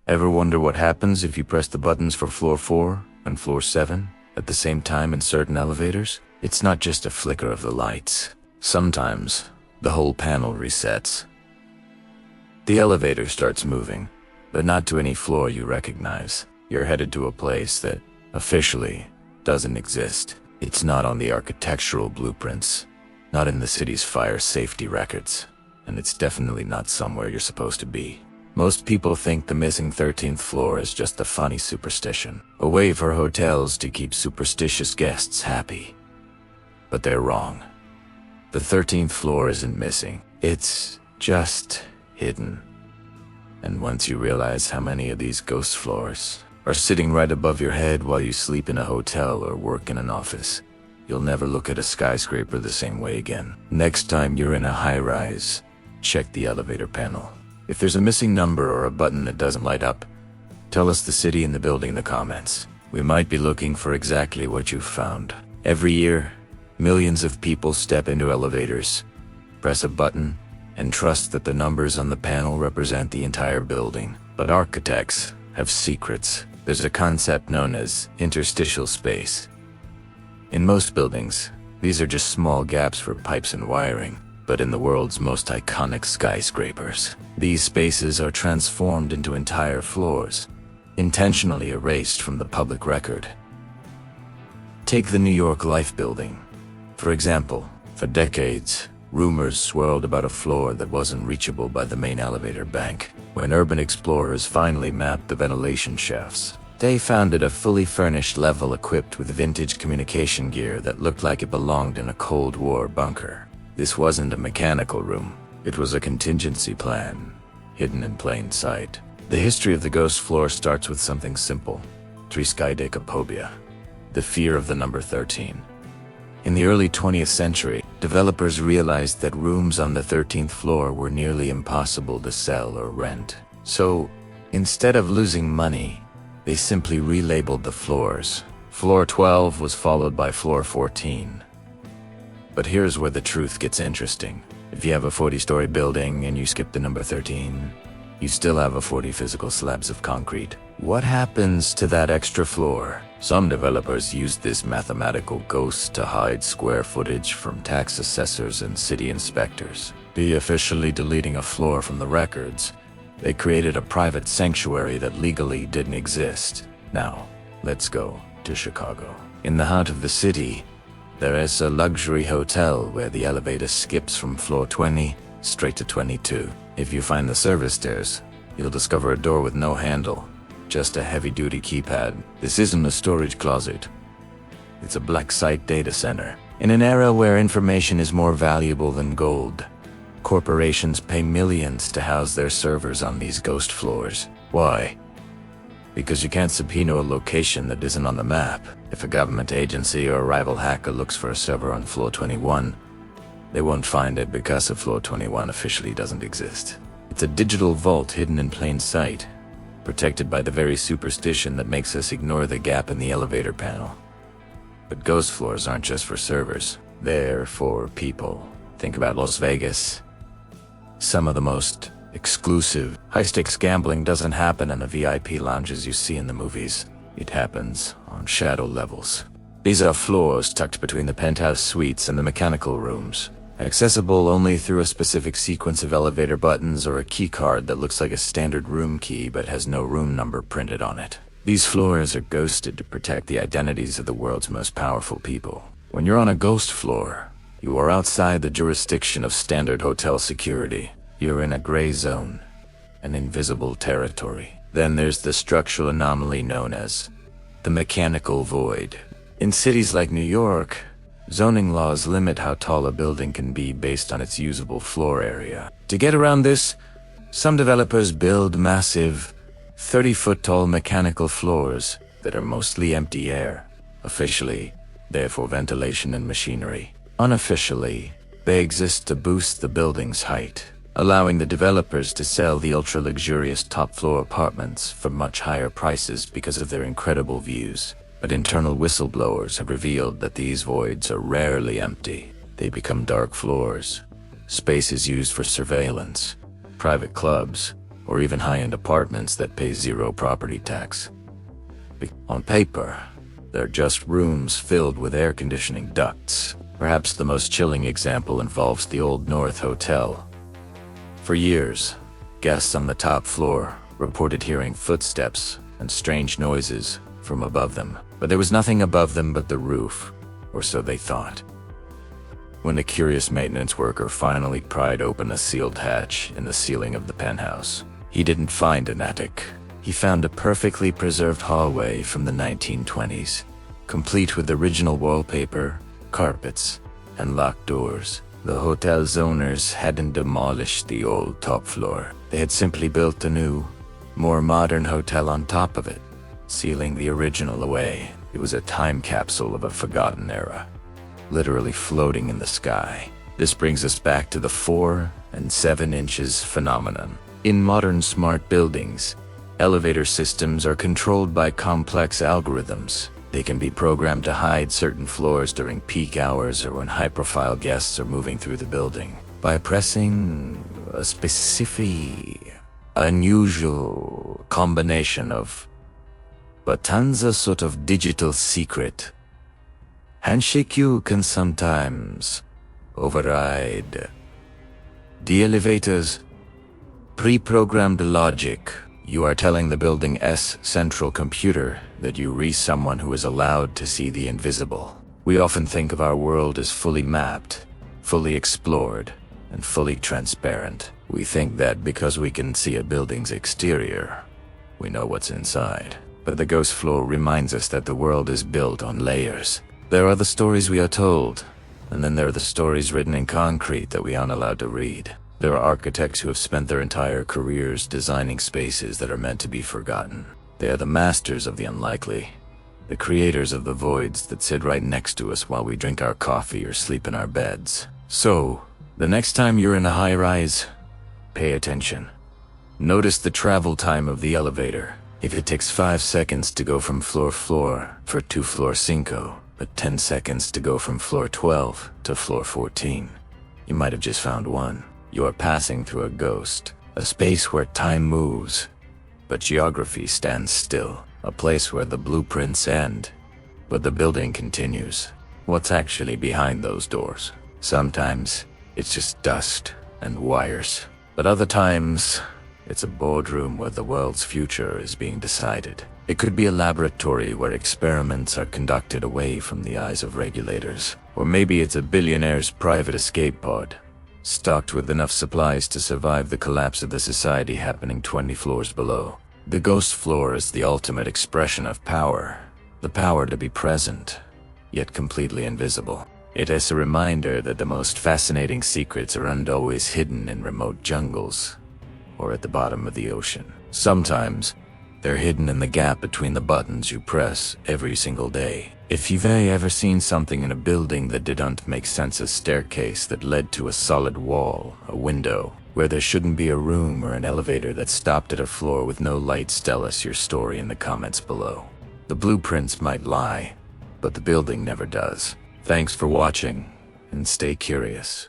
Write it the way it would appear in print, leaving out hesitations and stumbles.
Ever wonder what happens if you press the buttons for floor 4 and floor 7 at the same time in certain elevators? It's not just a flicker of the lights. Sometimes, the whole panel resets. The elevator starts moving, but not to any floor you recognize. You're headed to a place that, officially, doesn't exist. It's not on the architectural blueprints, not in the city's fire safety records, and it's definitely not somewhere you're supposed to be. Most people think the missing 13th floor is just a funny superstition, a way for hotels to keep superstitious guests happy. But they're wrong. The 13th floor isn't missing. It's just hidden. And once you realize how many of these ghost floors are sitting right above your head while you sleep in a hotel or work in an office, you'll never look at a skyscraper the same way again. Next time you're in a high-rise, check the elevator panel. If there's a missing number or a button that doesn't light up, tell us the city and the building in the comments. We might be looking for exactly what you've found. Every year, millions of people step into elevators, press a button, and trust that the numbers on the panel represent the entire building. But architects have secrets. There's a concept known as interstitial space. In most buildings, these are just small gaps for pipes and wiring. But in the world's most iconic skyscrapers, these spaces are transformed into entire floors, intentionally erased from the public record. Take the New York Life building. For example, for decades, rumors swirled about a floor that wasn't reachable by the main elevator bank. When urban explorers finally mapped the ventilation shafts, they found it a fully furnished level equipped with vintage communication gear that looked like it belonged in a Cold War bunker. This wasn't a mechanical room. It was a contingency plan, hidden in plain sight. The history of the ghost floor starts with something simple: triskaidekaphobia, the fear of the number 13. In the early 20th century, developers realized that rooms on the 13th floor were nearly impossible to sell or rent. So, instead of losing money, they simply relabeled the floors. Floor 12 was followed by floor 14. But here's where the truth gets interesting. If you have a 40-story building and you skip the number 13, you still have 40 physical slabs of concrete. What happens to that extra floor? Some developers use this mathematical ghost to hide square footage from tax assessors and city inspectors. By officially deleting a floor from the records, they created a private sanctuary that legally didn't exist. Now, let's go to Chicago. In the heart of the city, there is a luxury hotel where the elevator skips from floor 20 straight to 22. If you find the service stairs, you'll discover a door with no handle, just a heavy-duty keypad. This isn't a storage closet. It's a black site data center. In an era where information is more valuable than gold, corporations pay millions to house their servers on these ghost floors. Why? Because you can't subpoena a location that isn't on the map. If a government agency or a rival hacker looks for a server on floor 21, they won't find it because floor 21 officially doesn't exist. It's a digital vault hidden in plain sight, protected by the very superstition that makes us ignore the gap in the elevator panel. But ghost floors aren't just for servers. They're for people. Think about Las Vegas. Some of the most exclusive, high-stakes gambling doesn't happen in the VIP lounges you see in the movies. It happens on shadow levels. These are floors tucked between the penthouse suites and the mechanical rooms, accessible only through a specific sequence of elevator buttons or a key card that looks like a standard room key but has no room number printed on it. These floors are ghosted to protect the identities of the world's most powerful people. When you're on a ghost floor, you are outside the jurisdiction of standard hotel security. You're in a gray zone, an invisible territory. Then there's the structural anomaly known as the mechanical void. In cities like New York, zoning laws limit how tall a building can be based on its usable floor area. To get around this, some developers build massive, 30-foot-tall mechanical floors that are mostly empty air. Officially, they're for ventilation and machinery. Unofficially, they exist to boost the building's height, allowing the developers to sell the ultra-luxurious top-floor apartments for much higher prices because of their incredible views. But internal whistleblowers have revealed that these voids are rarely empty. They become dark floors, spaces used for surveillance, private clubs, or even high-end apartments that pay zero property tax. On paper, they're just rooms filled with air conditioning ducts. Perhaps the most chilling example involves the Old North Hotel. For years, guests on the top floor reported hearing footsteps and strange noises from above them, but there was nothing above them but the roof, or so they thought. When a curious maintenance worker finally pried open a sealed hatch in the ceiling of the penthouse, he didn't find an attic. He found a perfectly preserved hallway from the 1920s, complete with original wallpaper, carpets, and locked doors. The hotel's owners hadn't demolished the old top floor. They had simply built a new, more modern hotel on top of it, sealing the original away. It was a time capsule of a forgotten era, literally floating in the sky. This brings us back to the 4 and 7 inches phenomenon. In modern smart buildings, elevator systems are controlled by complex algorithms. They can be programmed to hide certain floors during peak hours or when high-profile guests are moving through the building. By pressing a specific, unusual combination of buttons, a sort of digital secret, handshake, you can sometimes override the elevator's pre-programmed logic. You are telling the building's central computer that you are someone who is allowed to see the invisible. We often think of our world as fully mapped, fully explored, and fully transparent. We think that because we can see a building's exterior, we know what's inside. But the ghost floor reminds us that the world is built on layers. There are the stories we are told, and then there are the stories written in concrete that we aren't allowed to read. There are architects who have spent their entire careers designing spaces that are meant to be forgotten. They are the masters of the unlikely, the creators of the voids that sit right next to us while we drink our coffee or sleep in our beds. So, the next time you're in a high-rise, pay attention. Notice the travel time of the elevator. If it takes 5 seconds to go from floor 4 to floor 5, but 10 seconds to go from floor 12 to floor 14, you might have just found one. You are passing through a ghost, a space where time moves, but geography stands still, a place where the blueprints end, but the building continues. What's actually behind those doors? Sometimes it's just dust and wires, but other times it's a boardroom where the world's future is being decided. It could be a laboratory where experiments are conducted away from the eyes of regulators, or maybe it's a billionaire's private escape pod, stocked with enough supplies to survive the collapse of the society happening 20 floors below. The ghost floor is the ultimate expression of power, the power to be present, yet completely invisible. It is a reminder that the most fascinating secrets aren't always hidden in remote jungles or at the bottom of the ocean. Sometimes, they're hidden in the gap between the buttons you press every single day. If you've ever seen something in a building that didn't make sense, a staircase that led to a solid wall, a window, where there shouldn't be a room, or an elevator that stopped at a floor with no lights, tell us your story in the comments below. The blueprints might lie, but the building never does. Thanks for watching, and stay curious.